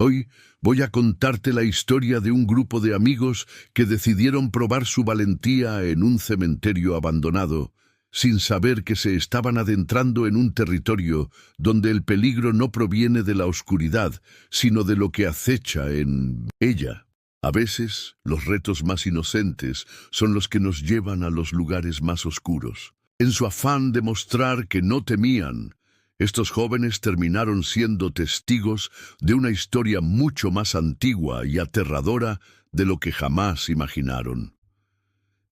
Hoy voy a contarte la historia de un grupo de amigos que decidieron probar su valentía en un cementerio abandonado, sin saber que se estaban adentrando en un territorio donde el peligro no proviene de la oscuridad, sino de lo que acecha en ella. A veces, los retos más inocentes son los que nos llevan a los lugares más oscuros. En su afán de mostrar que no temían, estos jóvenes terminaron siendo testigos de una historia mucho más antigua y aterradora de lo que jamás imaginaron.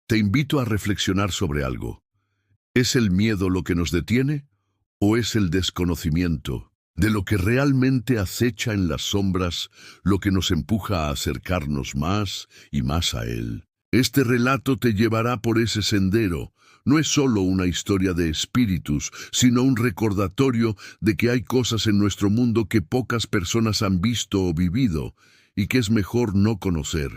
Te invito a reflexionar sobre algo. ¿Es el miedo lo que nos detiene o es el desconocimiento de lo que realmente acecha en las sombras lo que nos empuja a acercarnos más y más a él? Este relato te llevará por ese sendero. No es solo una historia de espíritus, sino un recordatorio de que hay cosas en nuestro mundo que pocas personas han visto o vivido y que es mejor no conocer.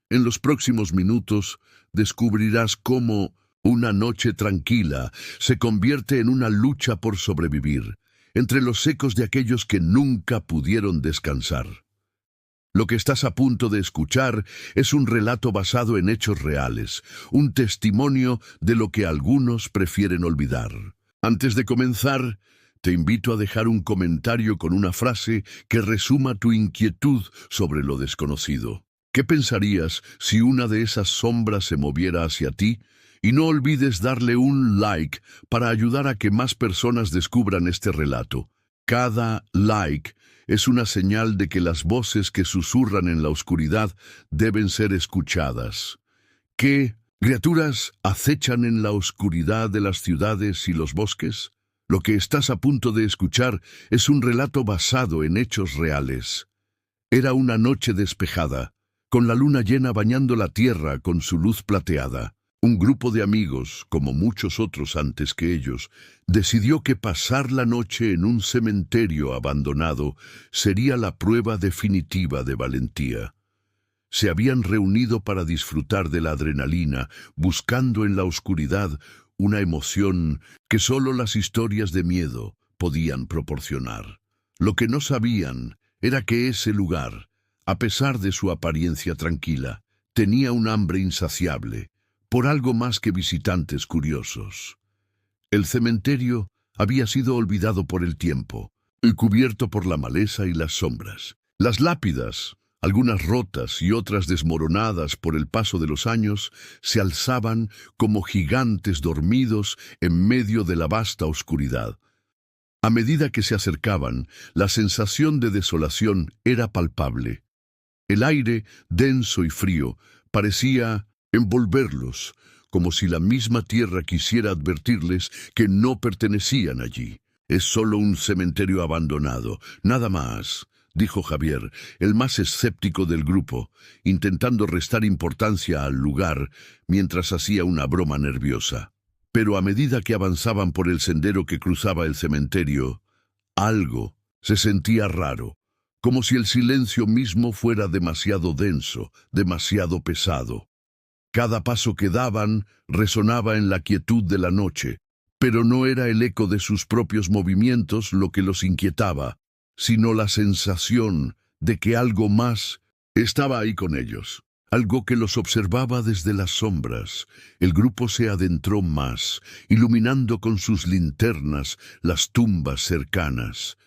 En los próximos minutos descubrirás cómo una noche tranquila se convierte en una lucha por sobrevivir, entre los ecos de aquellos que nunca pudieron descansar. Lo que estás a punto de escuchar es un relato basado en hechos reales, un testimonio de lo que algunos prefieren olvidar. Antes de comenzar, te invito a dejar un comentario con una frase que resuma tu inquietud sobre lo desconocido. ¿Qué pensarías si una de esas sombras se moviera hacia ti? Y no olvides darle un like para ayudar a que más personas descubran este relato. Cada like es una señal de que las voces que susurran en la oscuridad deben ser escuchadas. ¿Qué criaturas acechan en la oscuridad de las ciudades y los bosques? Lo que estás a punto de escuchar es un relato basado en hechos reales. Era una noche despejada, con la luna llena bañando la tierra con su luz plateada. Un grupo de amigos, como muchos otros antes que ellos, decidió que pasar la noche en un cementerio abandonado sería la prueba definitiva de valentía. Se habían reunido para disfrutar de la adrenalina, buscando en la oscuridad una emoción que solo las historias de miedo podían proporcionar. Lo que no sabían era que ese lugar, a pesar de su apariencia tranquila, tenía un hambre insaciable por algo más que visitantes curiosos. El cementerio había sido olvidado por el tiempo y cubierto por la maleza y las sombras. Las lápidas, algunas rotas y otras desmoronadas por el paso de los años, se alzaban como gigantes dormidos en medio de la vasta oscuridad. A medida que se acercaban, la sensación de desolación era palpable. El aire, denso y frío, parecía envolverlos, como si la misma tierra quisiera advertirles que no pertenecían allí. Es solo un cementerio abandonado, nada más, dijo Javier, el más escéptico del grupo, intentando restar importancia al lugar mientras hacía una broma nerviosa. Pero a medida que avanzaban por el sendero que cruzaba el cementerio, algo se sentía raro, como si el silencio mismo fuera demasiado denso, demasiado pesado. Cada paso que daban resonaba en la quietud de la noche, pero no era el eco de sus propios movimientos lo que los inquietaba, sino la sensación de que algo más estaba ahí con ellos, algo que los observaba desde las sombras. El grupo se adentró más, iluminando con sus linternas las tumbas cercanas.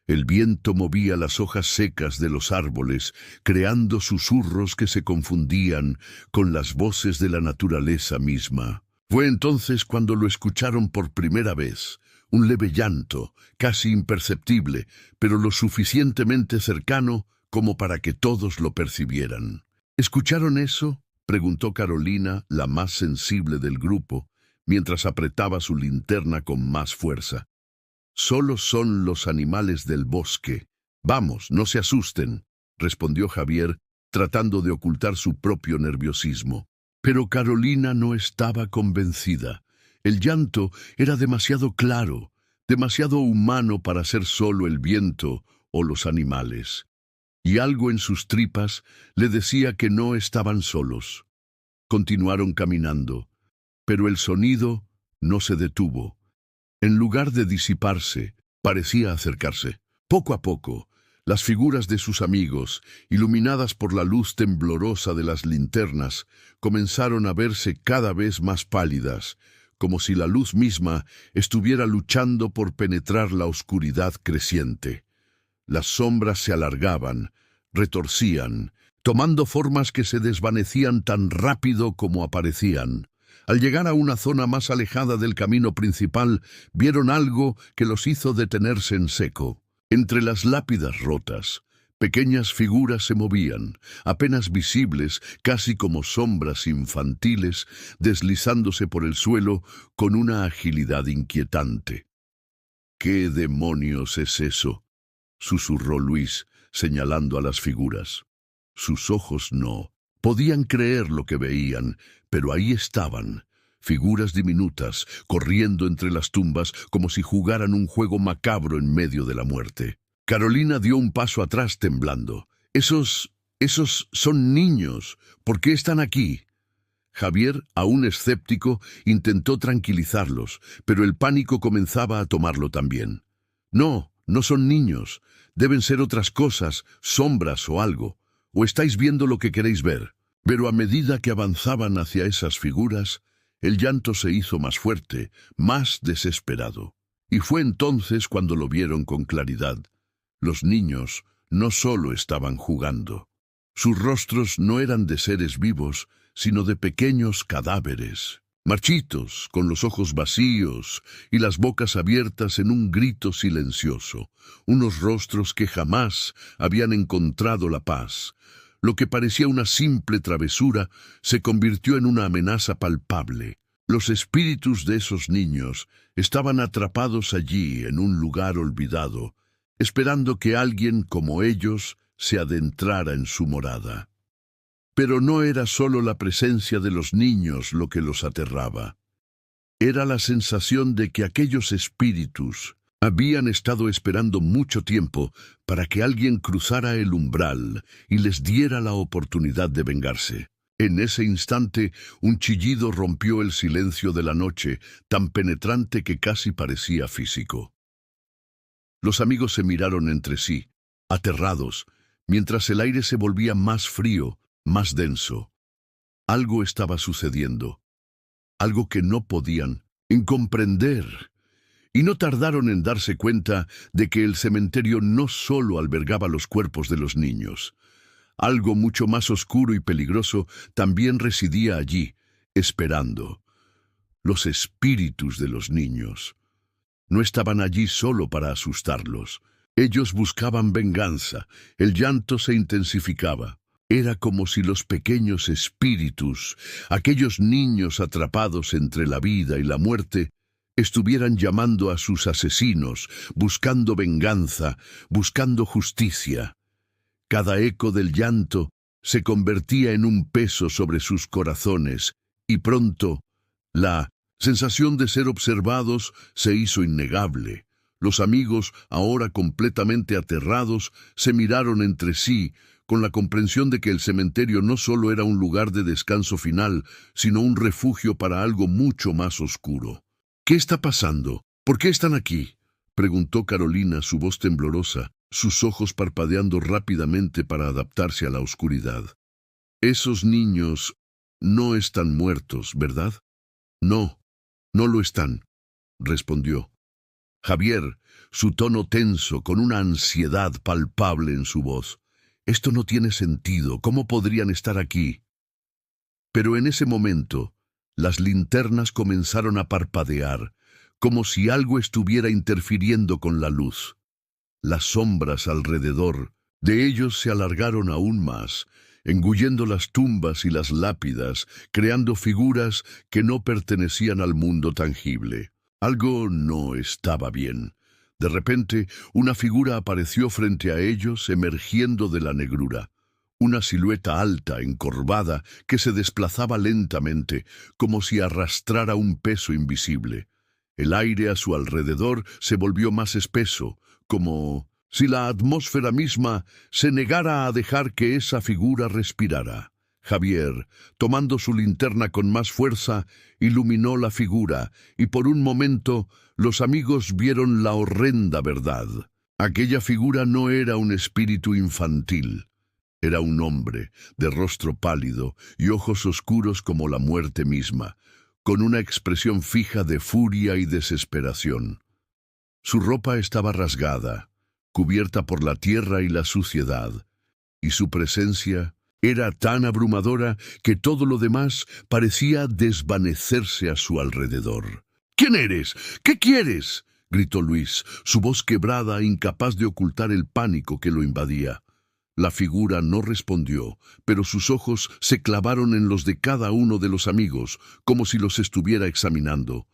El viento movía las hojas secas de los árboles, creando susurros que se confundían con las voces de la naturaleza misma. Fue entonces cuando lo escucharon por primera vez, un leve llanto, casi imperceptible, pero lo suficientemente cercano como para que todos lo percibieran. ¿Escucharon eso?, preguntó Carolina, la más sensible del grupo, mientras apretaba su linterna con más fuerza. Solo son los animales del bosque. Vamos, no se asusten, respondió Javier, tratando de ocultar su propio nerviosismo. Pero Carolina no estaba convencida. El llanto era demasiado claro, demasiado humano para ser solo el viento o los animales. Y algo en sus tripas le decía que no estaban solos. Continuaron caminando, pero el sonido no se detuvo. En lugar de disiparse, parecía acercarse. Poco a poco, Las figuras de sus amigos, iluminadas por la luz temblorosa de las linternas, comenzaron a verse cada vez más pálidas, como si la luz misma estuviera luchando por penetrar la oscuridad creciente. Las sombras se alargaban, retorcían, tomando formas que se desvanecían tan rápido como aparecían. Al llegar a una zona más alejada del camino principal, vieron algo que los hizo detenerse en seco. Entre las lápidas rotas, pequeñas figuras se movían, apenas visibles, casi como sombras infantiles, deslizándose por el suelo con una agilidad inquietante. —¿Qué demonios es eso? —susurró Luis, señalando a las figuras. Sus ojos no podían creer lo que veían, pero ahí estaban, figuras diminutas, corriendo entre las tumbas como si jugaran un juego macabro en medio de la muerte. Carolina dio un paso atrás temblando. Esos son niños. ¿Por qué están aquí? Javier, aún escéptico, intentó tranquilizarlos, pero el pánico comenzaba a tomarlo también. No son niños. Deben ser otras cosas, sombras o algo. ¿O estáis viendo lo que queréis ver? Pero a medida que avanzaban hacia esas figuras, el llanto se hizo más fuerte, más desesperado. Y fue entonces cuando lo vieron con claridad. Los niños no solo estaban jugando. Sus rostros no eran de seres vivos, sino de pequeños cadáveres, marchitos, con los ojos vacíos y las bocas abiertas en un grito silencioso. Unos rostros que jamás habían encontrado la paz. Lo que parecía una simple travesura se convirtió en una amenaza palpable. Los espíritus de esos niños estaban atrapados allí en un lugar olvidado, esperando que alguien como ellos se adentrara en su morada. Pero no era solo la presencia de los niños lo que los aterraba. Era la sensación de que aquellos espíritus habían estado esperando mucho tiempo para que alguien cruzara el umbral y les diera la oportunidad de vengarse. En ese instante, un chillido rompió el silencio de la noche, tan penetrante que casi parecía físico. Los amigos se miraron entre sí, aterrados, mientras el aire se volvía más frío, más denso. Algo estaba sucediendo, algo que no podían comprender. Y no tardaron en darse cuenta de que el cementerio no solo albergaba los cuerpos de los niños. Algo mucho más oscuro y peligroso también residía allí, esperando. Los espíritus de los niños. No estaban allí solo para asustarlos. Ellos buscaban venganza. El llanto se intensificaba. Era como si los pequeños espíritus, aquellos niños atrapados entre la vida y la muerte, estuvieran llamando a sus asesinos, buscando venganza, buscando justicia. Cada eco del llanto se convertía en un peso sobre sus corazones, y pronto la sensación de ser observados se hizo innegable. Los amigos, ahora completamente aterrados, se miraron entre sí, con la comprensión de que el cementerio no solo era un lugar de descanso final, sino un refugio para algo mucho más oscuro. —¿Qué está pasando? ¿Por qué están aquí? —preguntó Carolina, su voz temblorosa, sus ojos parpadeando rápidamente para adaptarse a la oscuridad. —Esos niños no están muertos, ¿verdad? —No lo están —respondió Javier, su tono tenso, con una ansiedad palpable en su voz. —Esto no tiene sentido. ¿Cómo podrían estar aquí? Pero en ese momento, las linternas comenzaron a parpadear, como si algo estuviera interfiriendo con la luz. Las sombras alrededor de ellos se alargaron aún más, engullendo las tumbas y las lápidas, creando figuras que no pertenecían al mundo tangible. Algo no estaba bien. De repente, una figura apareció frente a ellos, emergiendo de la negrura. Una silueta alta, encorvada, que se desplazaba lentamente, como si arrastrara un peso invisible. El aire a su alrededor se volvió más espeso, como si la atmósfera misma se negara a dejar que esa figura respirara. Javier, tomando su linterna con más fuerza, iluminó la figura, y por un momento los amigos vieron la horrenda verdad. Aquella figura no era un espíritu infantil. Era un hombre, de rostro pálido y ojos oscuros como la muerte misma, con una expresión fija de furia y desesperación. Su ropa estaba rasgada, cubierta por la tierra y la suciedad, y su presencia era tan abrumadora que todo lo demás parecía desvanecerse a su alrededor. «¿Quién eres? ¿Qué quieres?», gritó Luis, su voz quebrada, incapaz de ocultar el pánico que lo invadía. La figura no respondió, pero sus ojos se clavaron en los de cada uno de los amigos, como si los estuviera examinando.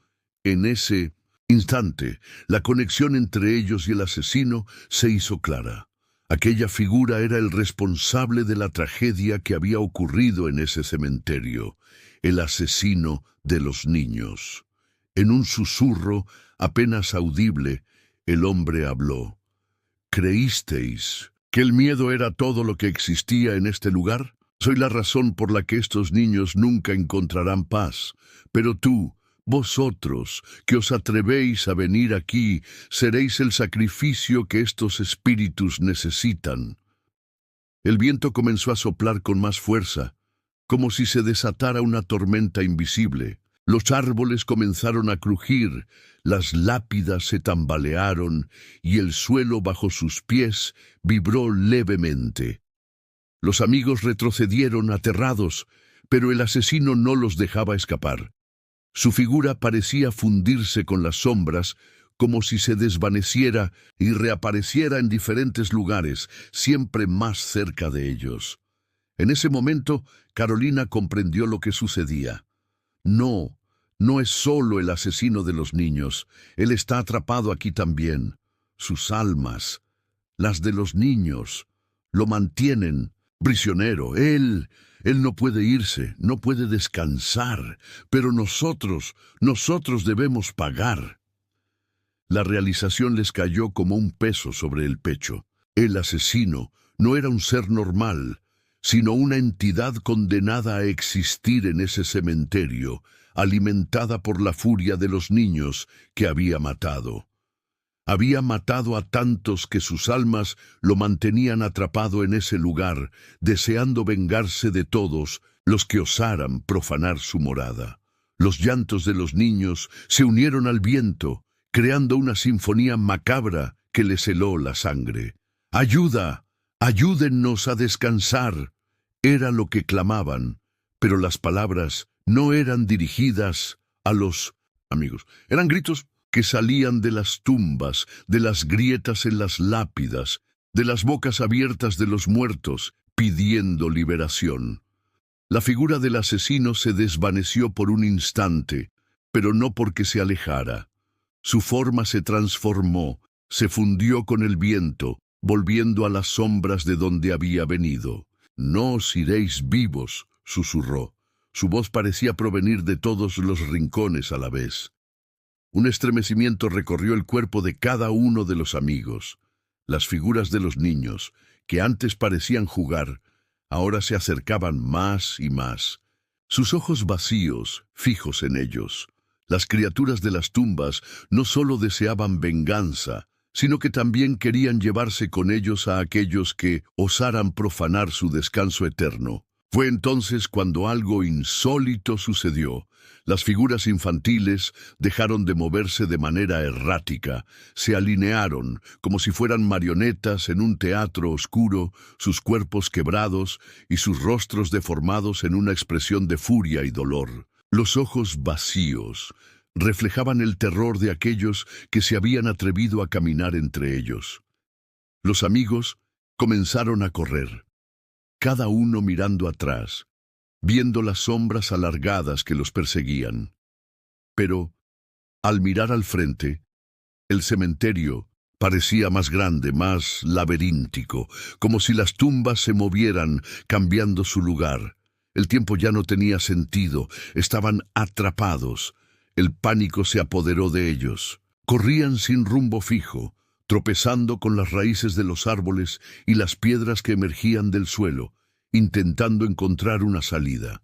En ese instante, la conexión entre ellos y el asesino se hizo clara. Aquella figura era el responsable de la tragedia que había ocurrido en ese cementerio, el asesino de los niños. En un susurro apenas audible, el hombre habló. «¿Creísteis que el miedo era todo lo que existía en este lugar? Soy la razón por la que estos niños nunca encontrarán paz. Pero tú, vosotros, que os atrevéis a venir aquí, seréis el sacrificio que estos espíritus necesitan». El viento comenzó a soplar con más fuerza, como si se desatara una tormenta invisible. Los árboles comenzaron a crujir, las lápidas se tambalearon y el suelo bajo sus pies vibró levemente. Los amigos retrocedieron aterrados, pero el asesino no los dejaba escapar. Su figura parecía fundirse con las sombras, como si se desvaneciera y reapareciera en diferentes lugares, siempre más cerca de ellos. En ese momento, Carolina comprendió lo que sucedía. No, no es solo el asesino de los niños. Él está atrapado aquí también. Sus almas, las de los niños, lo mantienen prisionero. Él no puede irse, no puede descansar, pero nosotros debemos pagar. La realización les cayó como un peso sobre el pecho. El asesino no era un ser normal, sino una entidad condenada a existir en ese cementerio, alimentada por la furia de los niños que había matado. Había matado a tantos que sus almas lo mantenían atrapado en ese lugar, deseando vengarse de todos los que osaran profanar su morada. Los llantos de los niños se unieron al viento, creando una sinfonía macabra que les heló la sangre. «¡Ayuda! ¡Ayúdennos a descansar!», era lo que clamaban, pero las palabras no eran dirigidas a los amigos. Eran gritos que salían de las tumbas, de las grietas en las lápidas, de las bocas abiertas de los muertos, pidiendo liberación. La figura del asesino se desvaneció por un instante, pero no porque se alejara. Su forma se transformó, se fundió con el viento, volviendo a las sombras de donde había venido. «No os iréis vivos», susurró. Su voz parecía provenir de todos los rincones a la vez. Un estremecimiento recorrió el cuerpo de cada uno de los amigos. Las figuras de los niños, que antes parecían jugar, ahora se acercaban más y más. Sus ojos vacíos, fijos en ellos. Las criaturas de las tumbas no solo deseaban venganza, sino que también querían llevarse con ellos a aquellos que osaran profanar su descanso eterno. Fue entonces cuando algo insólito sucedió. Las figuras infantiles dejaron de moverse de manera errática, se alinearon como si fueran marionetas en un teatro oscuro, sus cuerpos quebrados y sus rostros deformados en una expresión de furia y dolor. Los ojos vacíos reflejaban el terror de aquellos que se habían atrevido a caminar entre ellos. Los amigos comenzaron a correr, cada uno mirando atrás, viendo las sombras alargadas que los perseguían. Pero, al mirar al frente, el cementerio parecía más grande, más laberíntico, como si las tumbas se movieran, cambiando su lugar. El tiempo ya no tenía sentido, estaban atrapados. El pánico se apoderó de ellos. Corrían sin rumbo fijo, tropezando con las raíces de los árboles y las piedras que emergían del suelo, intentando encontrar una salida.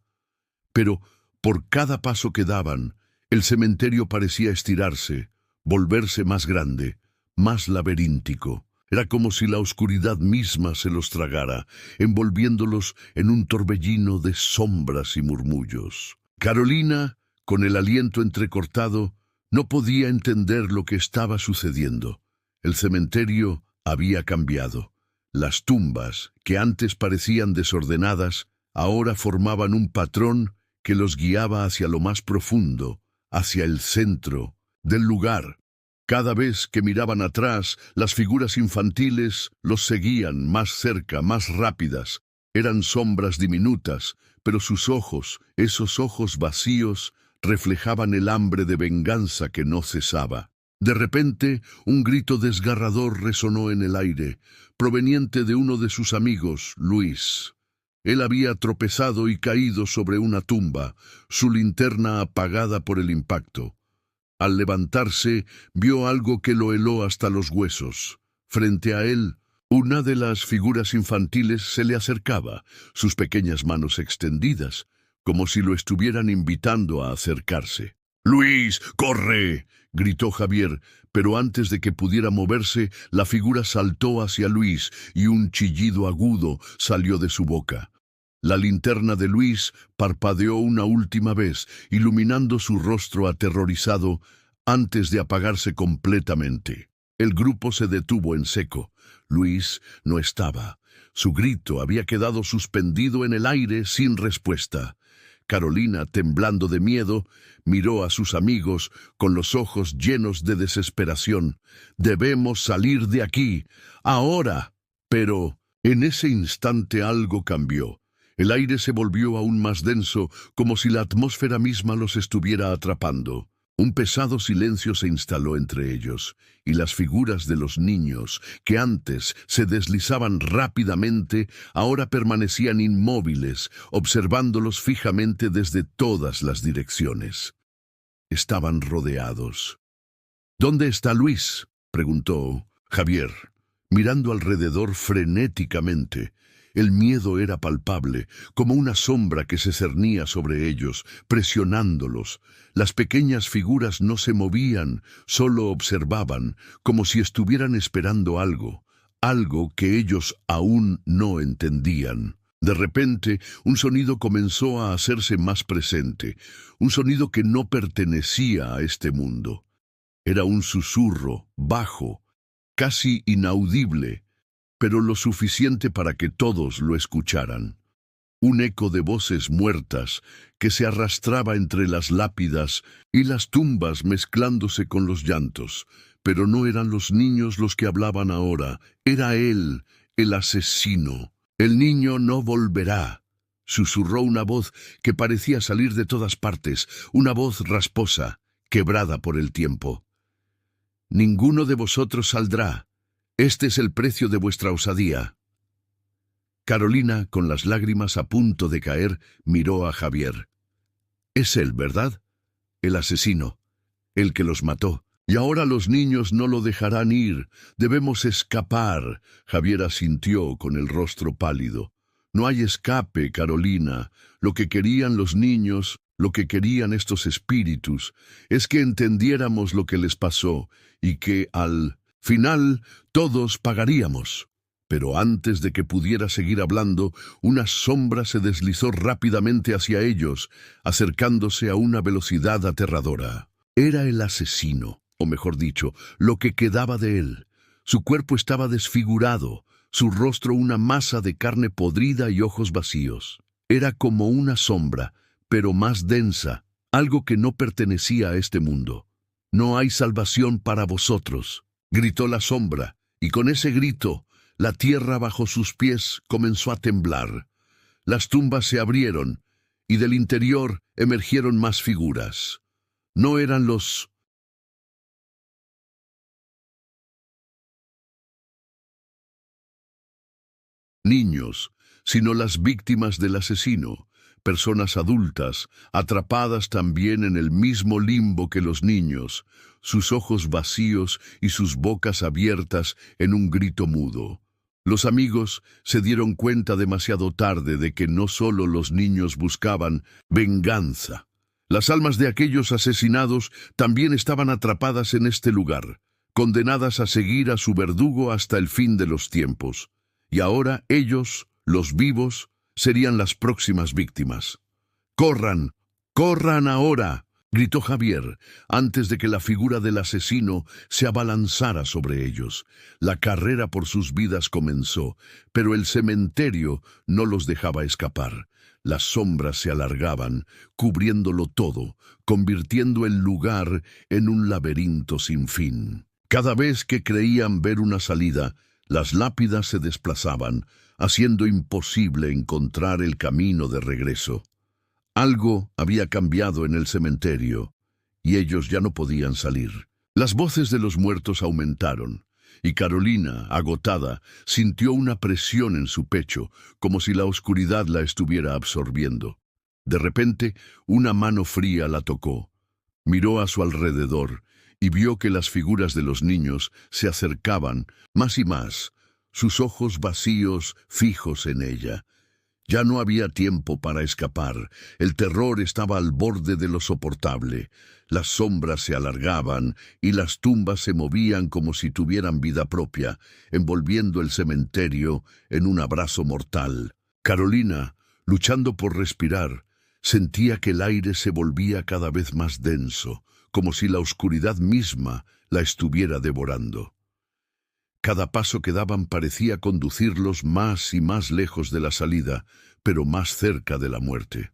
Pero, por cada paso que daban, el cementerio parecía estirarse, volverse más grande, más laberíntico. Era como si la oscuridad misma se los tragara, envolviéndolos en un torbellino de sombras y murmullos. Carolina, con el aliento entrecortado, no podía entender lo que estaba sucediendo. El cementerio había cambiado. Las tumbas, que antes parecían desordenadas, ahora formaban un patrón que los guiaba hacia lo más profundo, hacia el centro del lugar. Cada vez que miraban atrás, las figuras infantiles los seguían más cerca, más rápidas. Eran sombras diminutas, pero sus ojos, esos ojos vacíos, reflejaban el hambre de venganza que no cesaba. De repente, un grito desgarrador resonó en el aire, proveniente de uno de sus amigos, Luis. Él había tropezado y caído sobre una tumba, su linterna apagada por el impacto. Al levantarse, vio algo que lo heló hasta los huesos. Frente a él, una de las figuras infantiles se le acercaba, sus pequeñas manos extendidas, como si lo estuvieran invitando a acercarse. «¡Luis, corre!», gritó Javier, pero antes de que pudiera moverse, la figura saltó hacia Luis y un chillido agudo salió de su boca. La linterna de Luis parpadeó una última vez, iluminando su rostro aterrorizado antes de apagarse completamente. El grupo se detuvo en seco. Luis no estaba. Su grito había quedado suspendido en el aire sin respuesta. Carolina, temblando de miedo, miró a sus amigos con los ojos llenos de desesperación. «Debemos salir de aquí, ahora». Pero en ese instante algo cambió. El aire se volvió aún más denso, como si la atmósfera misma los estuviera atrapando. Un pesado silencio se instaló entre ellos, y las figuras de los niños, que antes se deslizaban rápidamente, ahora permanecían inmóviles, observándolos fijamente desde todas las direcciones. Estaban rodeados. «¿Dónde está Luis?», preguntó Javier, mirando alrededor frenéticamente. El miedo era palpable, como una sombra que se cernía sobre ellos, presionándolos. Las pequeñas figuras no se movían, solo observaban, como si estuvieran esperando algo que ellos aún no entendían. De repente, un sonido comenzó a hacerse más presente, un sonido que no pertenecía a este mundo. Era un susurro, bajo, casi inaudible, pero lo suficiente para que todos lo escucharan. Un eco de voces muertas que se arrastraba entre las lápidas y las tumbas mezclándose con los llantos. Pero no eran los niños los que hablaban ahora, era él, el asesino. «El niño no volverá», susurró una voz que parecía salir de todas partes, una voz rasposa, quebrada por el tiempo. «Ninguno de vosotros saldrá. Este es el precio de vuestra osadía». Carolina, con las lágrimas a punto de caer, miró a Javier. «Es él, ¿verdad? El asesino, el que los mató. Y ahora los niños no lo dejarán ir. Debemos escapar». Javier asintió con el rostro pálido. «No hay escape, Carolina. Lo que querían los niños, lo que querían estos espíritus, es que entendiéramos lo que les pasó y que al final todos pagaríamos». Pero antes de que pudiera seguir hablando, una sombra se deslizó rápidamente hacia ellos, acercándose a una velocidad aterradora. Era el asesino, o mejor dicho, lo que quedaba de él. Su cuerpo estaba desfigurado, su rostro una masa de carne podrida y ojos vacíos. Era como una sombra, pero más densa, algo que no pertenecía a este mundo. «No hay salvación para vosotros», gritó la sombra, y con ese grito, la tierra bajo sus pies comenzó a temblar. Las tumbas se abrieron, y del interior emergieron más figuras. No eran los niños, sino las víctimas del asesino, personas adultas, atrapadas también en el mismo limbo que los niños, sus ojos vacíos y sus bocas abiertas en un grito mudo. Los amigos se dieron cuenta demasiado tarde de que no solo los niños buscaban venganza. Las almas de aquellos asesinados también estaban atrapadas en este lugar, condenadas a seguir a su verdugo hasta el fin de los tiempos. Y ahora ellos, los vivos, serían las próximas víctimas. ¡Corran! ¡Corran ahora!, gritó Javier, antes de que la figura del asesino se abalanzara sobre ellos. La carrera por sus vidas comenzó, pero el cementerio no los dejaba escapar. Las sombras se alargaban, cubriéndolo todo, convirtiendo el lugar en un laberinto sin fin. Cada vez que creían ver una salida, las lápidas se desplazaban, haciendo imposible encontrar el camino de regreso. Algo había cambiado en el cementerio, y ellos ya no podían salir. Las voces de los muertos aumentaron, y Carolina, agotada, sintió una presión en su pecho, como si la oscuridad la estuviera absorbiendo. De repente, una mano fría la tocó. Miró a su alrededor, y vio que las figuras de los niños se acercaban más y más, sus ojos vacíos fijos en ella. Ya no había tiempo para escapar. El terror estaba al borde de lo soportable. Las sombras se alargaban y las tumbas se movían como si tuvieran vida propia, envolviendo el cementerio en un abrazo mortal. Carolina, luchando por respirar, sentía que el aire se volvía cada vez más denso, como si la oscuridad misma la estuviera devorando. Cada paso que daban parecía conducirlos más y más lejos de la salida, pero más cerca de la muerte.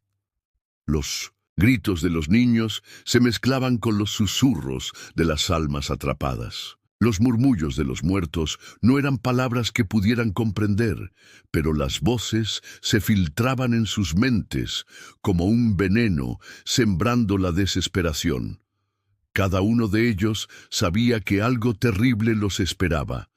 Los gritos de los niños se mezclaban con los susurros de las almas atrapadas. Los murmullos de los muertos no eran palabras que pudieran comprender, pero las voces se filtraban en sus mentes como un veneno, sembrando la desesperación. Cada uno de ellos sabía que algo terrible los esperaba,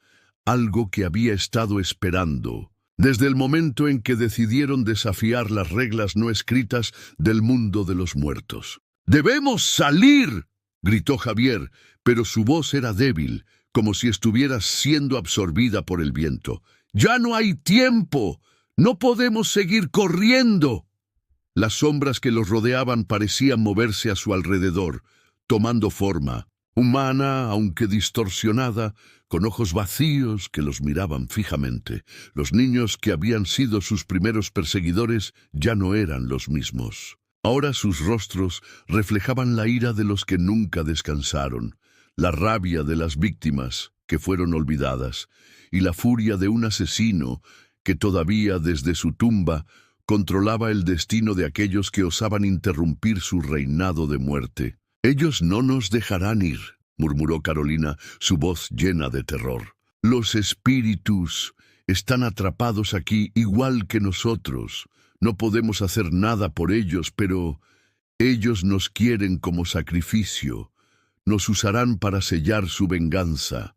algo que había estado esperando desde el momento en que decidieron desafiar las reglas no escritas del mundo de los muertos. ¡Debemos salir!, gritó Javier, pero su voz era débil, como si estuviera siendo absorbida por el viento. ¡Ya no hay tiempo! ¡No podemos seguir corriendo! Las sombras que los rodeaban parecían moverse a su alrededor, tomando forma humana, aunque distorsionada, con ojos vacíos que los miraban fijamente. Los niños que habían sido sus primeros perseguidores ya no eran los mismos. Ahora sus rostros reflejaban la ira de los que nunca descansaron, la rabia de las víctimas que fueron olvidadas, y la furia de un asesino que todavía desde su tumba controlaba el destino de aquellos que osaban interrumpir su reinado de muerte. «Ellos no nos dejarán ir», murmuró Carolina, su voz llena de terror. «Los espíritus están atrapados aquí igual que nosotros. No podemos hacer nada por ellos, pero ellos nos quieren como sacrificio. Nos usarán para sellar su venganza».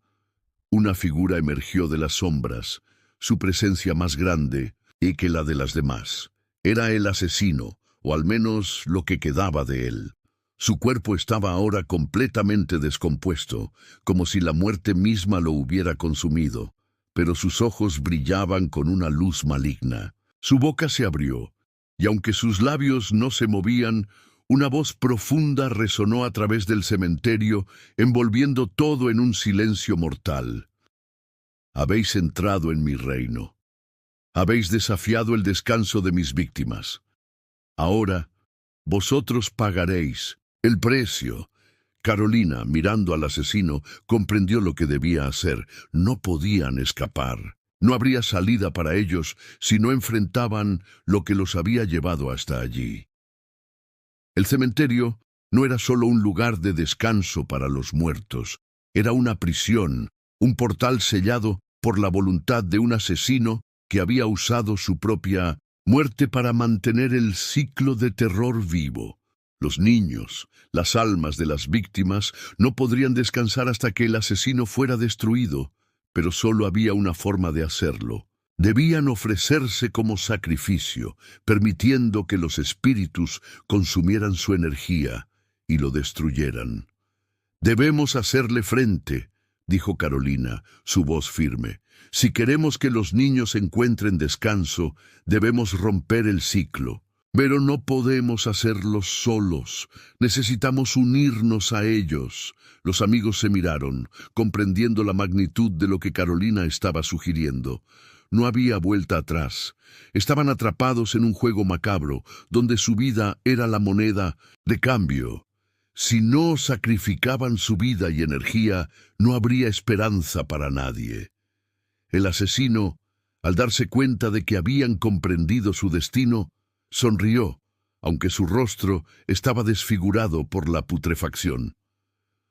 Una figura emergió de las sombras, su presencia más grande que la de las demás. Era el asesino, o al menos lo que quedaba de él. Su cuerpo estaba ahora completamente descompuesto, como si la muerte misma lo hubiera consumido, pero sus ojos brillaban con una luz maligna. Su boca se abrió, y aunque sus labios no se movían, una voz profunda resonó a través del cementerio, envolviendo todo en un silencio mortal. «Habéis entrado en mi reino. Habéis desafiado el descanso de mis víctimas. Ahora, vosotros pagaréis el precio». Carolina, mirando al asesino, comprendió lo que debía hacer. No podían escapar. No habría salida para ellos si no enfrentaban lo que los había llevado hasta allí. El cementerio no era solo un lugar de descanso para los muertos. Era una prisión, un portal sellado por la voluntad de un asesino que había usado su propia muerte para mantener el ciclo de terror vivo. Los niños, las almas de las víctimas, no podrían descansar hasta que el asesino fuera destruido, pero solo había una forma de hacerlo. Debían ofrecerse como sacrificio, permitiendo que los espíritus consumieran su energía y lo destruyeran. «Debemos hacerle frente», dijo Carolina, su voz firme. «Si queremos que los niños encuentren descanso, debemos romper el ciclo. Pero no podemos hacerlo solos. Necesitamos unirnos a ellos. Los amigos se miraron, comprendiendo la magnitud de lo que Carolina estaba sugiriendo. No había vuelta atrás. Estaban atrapados en un juego macabro, donde su vida era la moneda de cambio. Si no sacrificaban su vida y energía, no habría esperanza para nadie. El asesino, al darse cuenta de que habían comprendido su destino, sonrió, aunque su rostro estaba desfigurado por la putrefacción.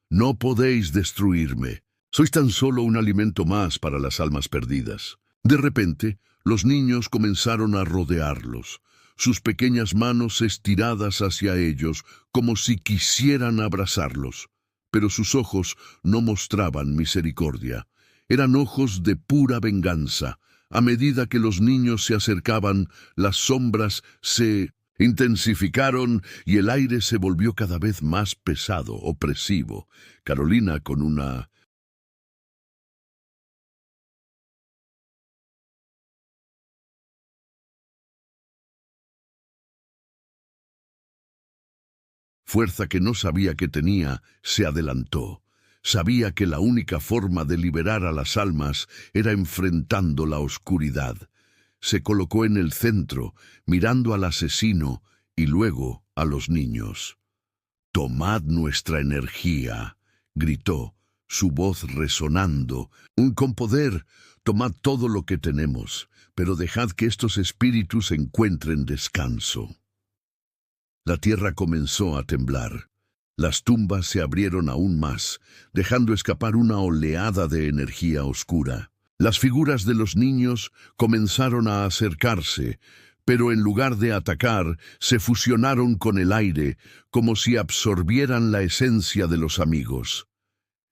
No podéis destruirme. Sois tan solo un alimento más para las almas perdidas. De repente, los niños comenzaron a rodearlos, sus pequeñas manos estiradas hacia ellos, como si quisieran abrazarlos. Pero sus ojos no mostraban misericordia. Eran ojos de pura venganza. A medida que los niños se acercaban, las sombras se intensificaron y el aire se volvió cada vez más pesado, opresivo. Carolina, con una fuerza que no sabía que tenía, se adelantó. Sabía que la única forma de liberar a las almas era enfrentando la oscuridad. Se colocó en el centro, mirando al asesino y luego a los niños. «Tomad nuestra energía», gritó, su voz resonando. «Con poder, tomad todo lo que tenemos, pero dejad que estos espíritus encuentren descanso». La tierra comenzó a temblar. Las tumbas se abrieron aún más, dejando escapar una oleada de energía oscura. Las figuras de los niños comenzaron a acercarse, pero en lugar de atacar, se fusionaron con el aire, como si absorbieran la esencia de los amigos.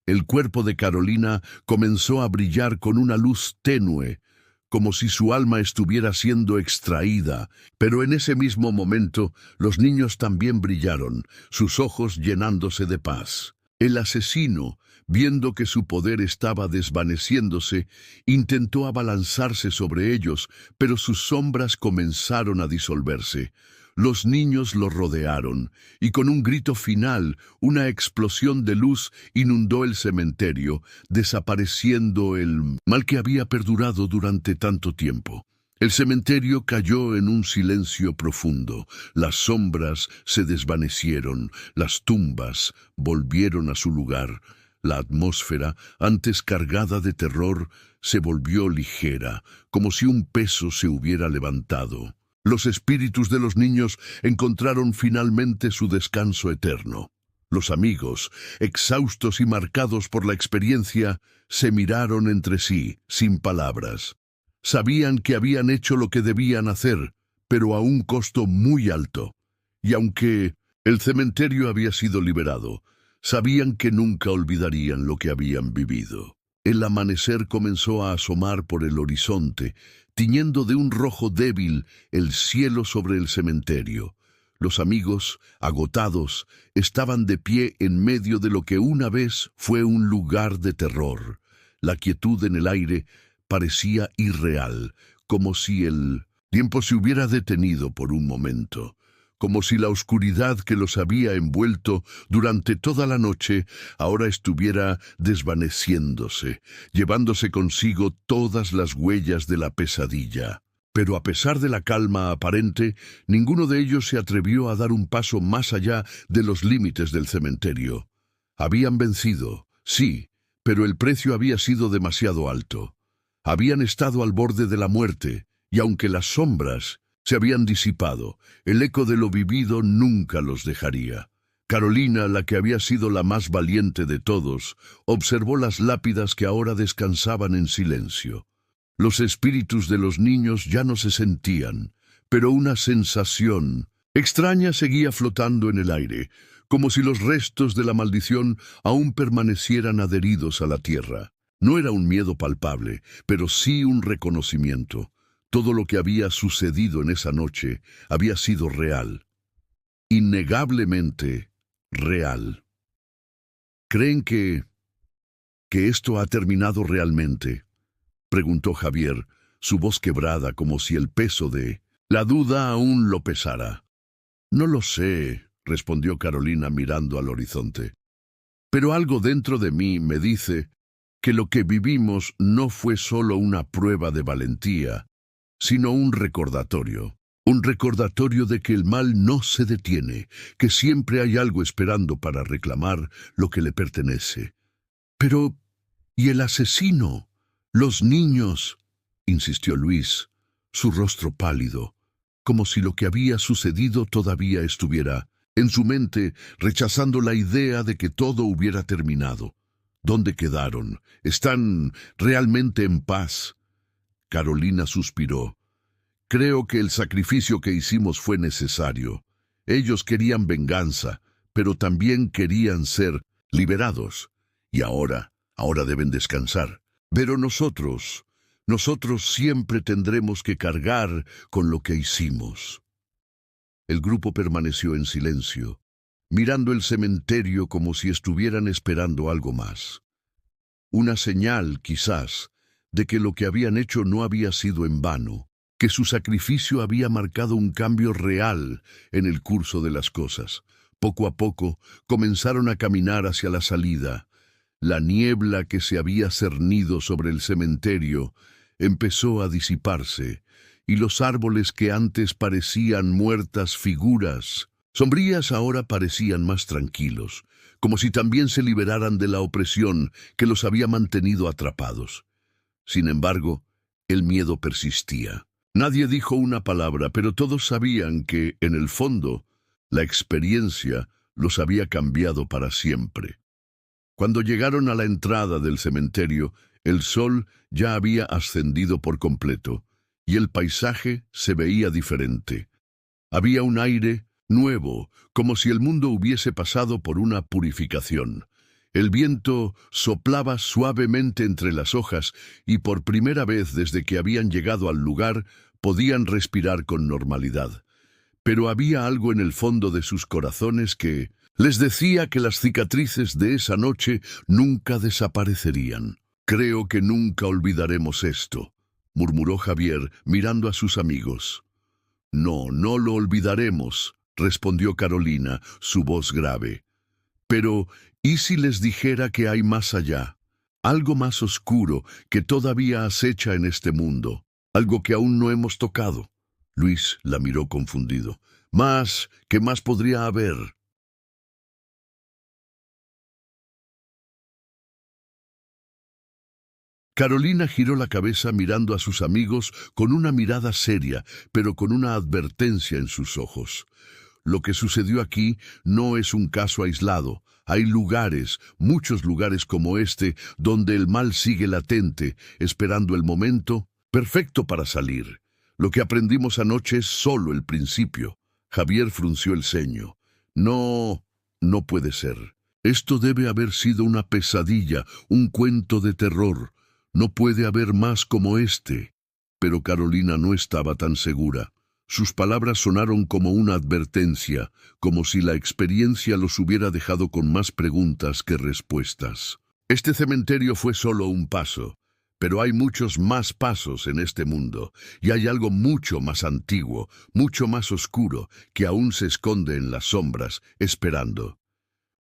El cuerpo de Carolina comenzó a brillar con una luz tenue, como si su alma estuviera siendo extraída, pero en ese mismo momento los niños también brillaron, sus ojos llenándose de paz. El asesino, viendo que su poder estaba desvaneciéndose, intentó abalanzarse sobre ellos, pero sus sombras comenzaron a disolverse. Los niños lo rodearon, y con un grito final, una explosión de luz inundó el cementerio, desapareciendo el mal que había perdurado durante tanto tiempo. El cementerio cayó en un silencio profundo, las sombras se desvanecieron, las tumbas volvieron a su lugar. La atmósfera, antes cargada de terror, se volvió ligera, como si un peso se hubiera levantado. Los espíritus de los niños encontraron finalmente su descanso eterno. Los amigos, exhaustos y marcados por la experiencia, se miraron entre sí, sin palabras. Sabían que habían hecho lo que debían hacer, pero a un costo muy alto. Y aunque el cementerio había sido liberado, sabían que nunca olvidarían lo que habían vivido. El amanecer comenzó a asomar por el horizonte, tiñendo de un rojo débil el cielo sobre el cementerio. Los amigos, agotados, estaban de pie en medio de lo que una vez fue un lugar de terror. La quietud en el aire parecía irreal, como si el tiempo se hubiera detenido por un momento, como si la oscuridad que los había envuelto durante toda la noche ahora estuviera desvaneciéndose, llevándose consigo todas las huellas de la pesadilla. Pero a pesar de la calma aparente, ninguno de ellos se atrevió a dar un paso más allá de los límites del cementerio. Habían vencido, sí, pero el precio había sido demasiado alto. Habían estado al borde de la muerte, y aunque las sombras se habían disipado, el eco de lo vivido nunca los dejaría. Carolina, la que había sido la más valiente de todos, observó las lápidas que ahora descansaban en silencio. Los espíritus de los niños ya no se sentían, pero una sensación extraña seguía flotando en el aire, como si los restos de la maldición aún permanecieran adheridos a la tierra. No era un miedo palpable, pero sí un reconocimiento. Todo lo que había sucedido en esa noche había sido real, innegablemente real. ¿Creen que esto ha terminado realmente?, preguntó Javier, su voz quebrada como si el peso de La duda aún lo pesara. No lo sé, respondió Carolina mirando al horizonte. Pero algo dentro de mí me dice que lo que vivimos no fue solo una prueba de valentía, sino un recordatorio de que el mal no se detiene, que siempre hay algo esperando para reclamar lo que le pertenece. Pero, ¿y el asesino? Los niños, insistió Luis, su rostro pálido, como si lo que había sucedido todavía estuviera en su mente, rechazando la idea de que todo hubiera terminado. ¿Dónde quedaron? ¿Están realmente en paz? Carolina suspiró. Creo que el sacrificio que hicimos fue necesario. Ellos querían venganza, pero también querían ser liberados. Y ahora deben descansar. Pero nosotros siempre tendremos que cargar con lo que hicimos. El grupo permaneció en silencio, mirando el cementerio como si estuvieran esperando algo más. Una señal, quizás, de que lo que habían hecho no había sido en vano, que su sacrificio había marcado un cambio real en el curso de las cosas. Poco a poco comenzaron a caminar hacia la salida. La niebla que se había cernido sobre el cementerio empezó a disiparse, y los árboles que antes parecían muertas figuras sombrías ahora parecían más tranquilos, como si también se liberaran de la opresión que los había mantenido atrapados. Sin embargo, el miedo persistía. Nadie dijo una palabra, pero todos sabían que, en el fondo, la experiencia los había cambiado para siempre. Cuando llegaron a la entrada del cementerio, el sol ya había ascendido por completo, y el paisaje se veía diferente. Había un aire nuevo, como si el mundo hubiese pasado por una purificación. El viento soplaba suavemente entre las hojas y por primera vez desde que habían llegado al lugar podían respirar con normalidad. Pero había algo en el fondo de sus corazones que les decía que las cicatrices de esa noche nunca desaparecerían. «Creo que nunca olvidaremos esto», murmuró Javier mirando a sus amigos. «No, no lo olvidaremos», respondió Carolina, su voz grave. «Pero, ¿y si les dijera que hay más allá? Algo más oscuro que todavía acecha en este mundo, algo que aún no hemos tocado». Luis la miró confundido. ¿Qué más podría haber? Carolina giró la cabeza mirando a sus amigos con una mirada seria, pero con una advertencia en sus ojos. Lo que sucedió aquí no es un caso aislado. Hay lugares, muchos lugares como este, donde el mal sigue latente, esperando el momento perfecto para salir. Lo que aprendimos anoche es solo el principio. Javier frunció el ceño. No puede ser. Esto debe haber sido una pesadilla, un cuento de terror. No puede haber más como este. Pero Carolina no estaba tan segura. Sus palabras sonaron como una advertencia, como si la experiencia los hubiera dejado con más preguntas que respuestas. Este cementerio fue solo un paso, pero hay muchos más pasos en este mundo, y hay algo mucho más antiguo, mucho más oscuro, que aún se esconde en las sombras, esperando.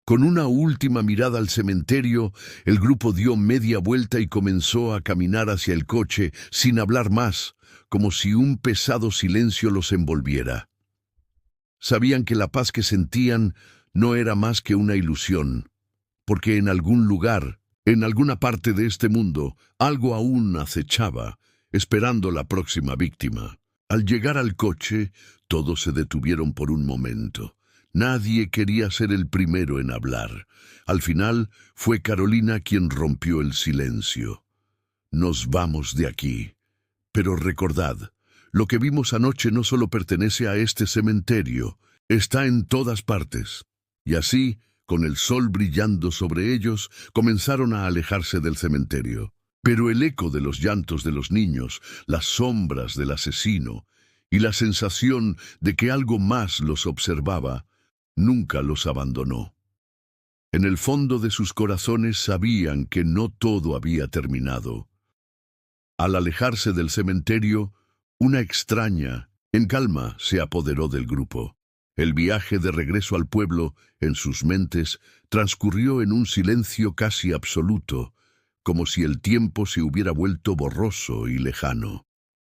Con una última mirada al cementerio, el grupo dio media vuelta y comenzó a caminar hacia el coche sin hablar más, como si un pesado silencio los envolviera. Sabían que la paz que sentían no era más que una ilusión, porque en algún lugar, en alguna parte de este mundo, algo aún acechaba, esperando la próxima víctima. Al llegar al coche, todos se detuvieron por un momento. Nadie quería ser el primero en hablar. Al final, fue Carolina quien rompió el silencio. «Nos vamos de aquí. Pero recordad, lo que vimos anoche no solo pertenece a este cementerio, está en todas partes». Y así, con el sol brillando sobre ellos, comenzaron a alejarse del cementerio. Pero el eco de los llantos de los niños, las sombras del asesino y la sensación de que algo más los observaba, nunca los abandonó. En el fondo de sus corazones sabían que no todo había terminado. Al alejarse del cementerio, una extraña En calma se apoderó del grupo. El viaje de regreso al pueblo, en sus mentes, transcurrió en un silencio casi absoluto, como si el tiempo se hubiera vuelto borroso y lejano.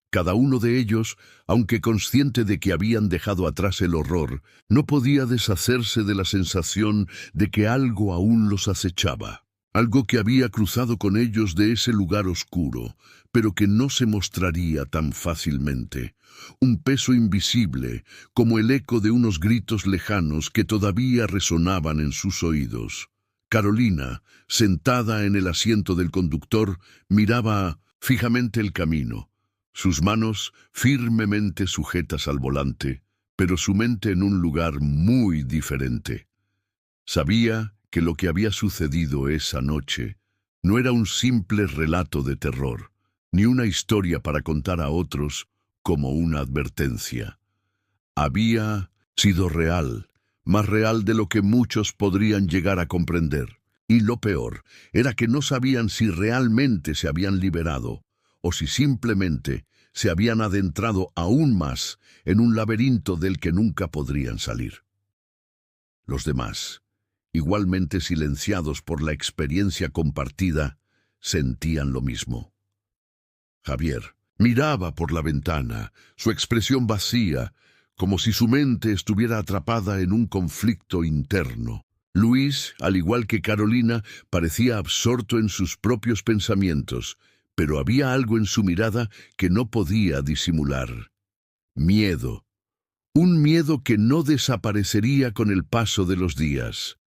Cada uno de ellos, aunque consciente de que habían dejado atrás el horror, no podía deshacerse de la sensación de que algo aún los acechaba. Algo que había cruzado con ellos de ese lugar oscuro, pero que no se mostraría tan fácilmente. Un peso invisible, como el eco de unos gritos lejanos que todavía resonaban en sus oídos. Carolina, sentada en el asiento del conductor, miraba fijamente el camino, sus manos firmemente sujetas al volante, pero su mente en un lugar muy diferente. Sabía que lo que había sucedido esa noche no era un simple relato de terror, ni una historia para contar a otros como una advertencia. Había sido real, más real de lo que muchos podrían llegar a comprender. Y lo peor era que no sabían si realmente se habían liberado o si simplemente se habían adentrado aún más en un laberinto del que nunca podrían salir. Los demás, igualmente silenciados por la experiencia compartida, sentían lo mismo. Javier miraba por la ventana, su expresión vacía, como si su mente estuviera atrapada en un conflicto interno. Luis, al igual que Carolina, parecía absorto en sus propios pensamientos, pero había algo en su mirada que no podía disimular. Miedo. Un miedo que no desaparecería con el paso de los días.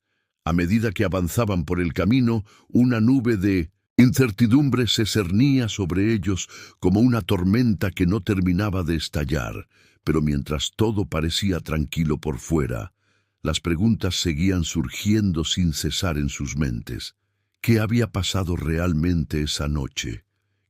A medida que avanzaban por el camino, una nube de incertidumbre se cernía sobre ellos como una tormenta que no terminaba de estallar, pero mientras todo parecía tranquilo por fuera, las preguntas seguían surgiendo sin cesar en sus mentes. ¿Qué había pasado realmente esa noche?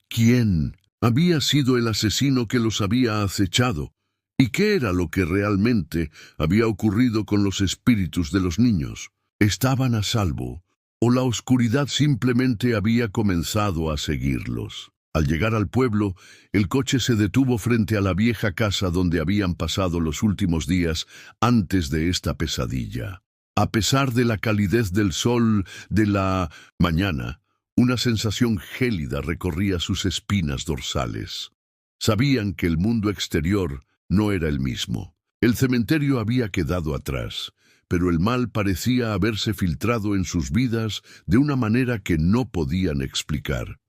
¿Quién había sido el asesino que los había acechado? ¿Y qué era lo que realmente había ocurrido con los espíritus de los niños? ¿Estaban a salvo? ¿O la oscuridad simplemente había comenzado a seguirlos? Al llegar al pueblo, el coche se detuvo frente a la vieja casa donde habían pasado los últimos días antes de esta pesadilla. A pesar de la calidez del sol de la mañana, una sensación gélida recorría sus espinas dorsales. Sabían que el mundo exterior no era el mismo. El cementerio había quedado atrás, pero el mal parecía haberse filtrado en sus vidas de una manera que no podían explicar.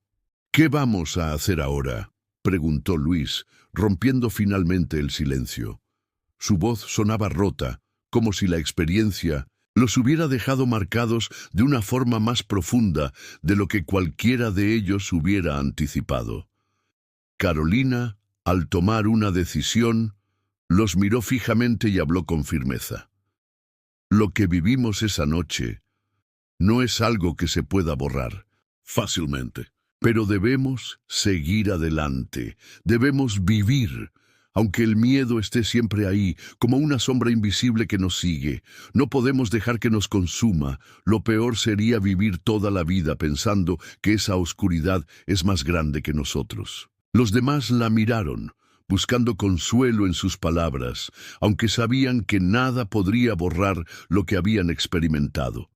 «¿Qué vamos a hacer ahora?», preguntó Luis, rompiendo finalmente el silencio. Su voz sonaba rota, como si la experiencia los hubiera dejado marcados de una forma más profunda de lo que cualquiera de ellos hubiera anticipado. Carolina, al tomar una decisión, los miró fijamente y habló con firmeza. «Lo que vivimos esa noche no es algo que se pueda borrar fácilmente, pero debemos seguir adelante, debemos vivir. Aunque el miedo esté siempre ahí, como una sombra invisible que nos sigue, no podemos dejar que nos consuma. Lo peor sería vivir toda la vida pensando que esa oscuridad es más grande que nosotros». Los demás la miraron, buscando consuelo en sus palabras, aunque sabían que nada podría borrar lo que habían experimentado.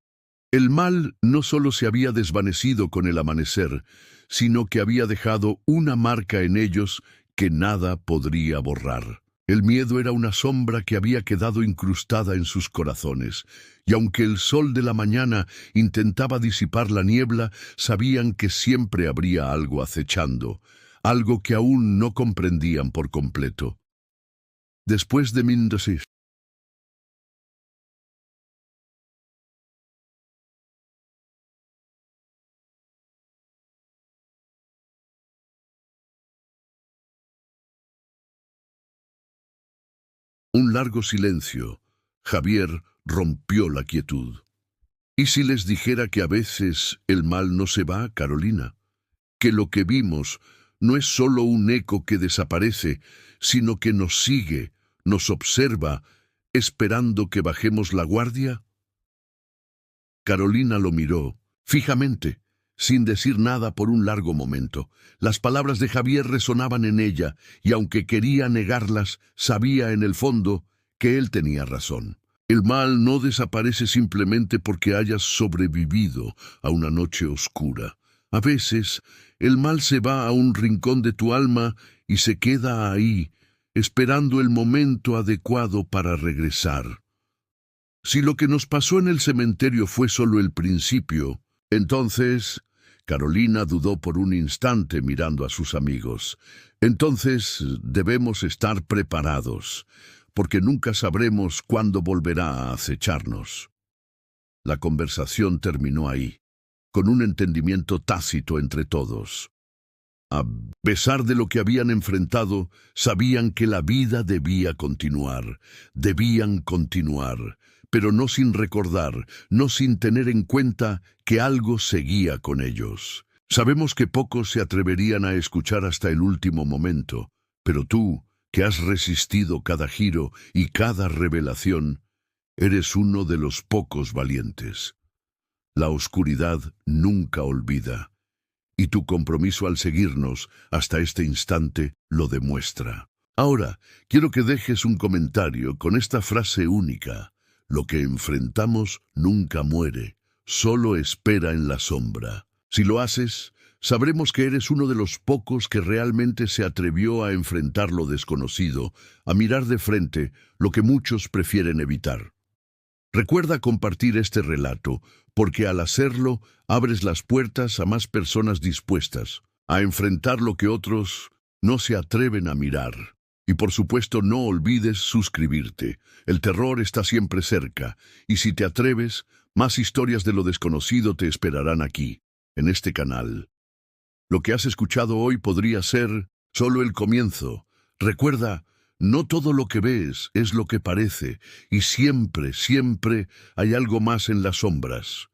El mal no solo se había desvanecido con el amanecer, sino que había dejado una marca en ellos que nada podría borrar. El miedo era una sombra que había quedado incrustada en sus corazones, y aunque el sol de la mañana intentaba disipar la niebla, sabían que siempre habría algo acechando, algo que aún no comprendían por completo. Después de Mendoza, un largo silencio, Javier rompió la quietud. ¿Y si les dijera que a veces el mal no se va, Carolina? Que lo que vimos no es solo un eco que desaparece, sino que nos sigue, nos observa, esperando que bajemos la guardia. Carolina lo miró fijamente, sin decir nada por un largo momento. Las palabras de Javier resonaban en ella, y aunque quería negarlas, sabía en el fondo que él tenía razón. El mal no desaparece simplemente porque hayas sobrevivido a una noche oscura. A veces, el mal se va a un rincón de tu alma y se queda ahí, esperando el momento adecuado para regresar. Si lo que nos pasó en el cementerio fue solo el principio, entonces... Carolina dudó por un instante mirando a sus amigos. Entonces debemos estar preparados, porque nunca sabremos cuándo volverá a acecharnos. La conversación terminó ahí, con un entendimiento tácito entre todos. A pesar de lo que habían enfrentado, sabían que la vida debían continuar, pero no sin recordar, no sin tener en cuenta que algo seguía con ellos. Sabemos que pocos se atreverían a escuchar hasta el último momento, pero tú, que has resistido cada giro y cada revelación, eres uno de los pocos valientes. La oscuridad nunca olvida, y tu compromiso al seguirnos hasta este instante lo demuestra. Ahora, quiero que dejes un comentario con esta frase única. Lo que enfrentamos nunca muere, solo espera en la sombra. Si lo haces, sabremos que eres uno de los pocos que realmente se atrevió a enfrentar lo desconocido, a mirar de frente lo que muchos prefieren evitar. Recuerda compartir este relato, porque al hacerlo abres las puertas a más personas dispuestas a enfrentar lo que otros no se atreven a mirar. Y por supuesto no olvides suscribirte. El terror está siempre cerca, y si te atreves, más historias de lo desconocido te esperarán aquí, en este canal. Lo que has escuchado hoy podría ser solo el comienzo. Recuerda, no todo lo que ves es lo que parece, y siempre, siempre hay algo más en las sombras.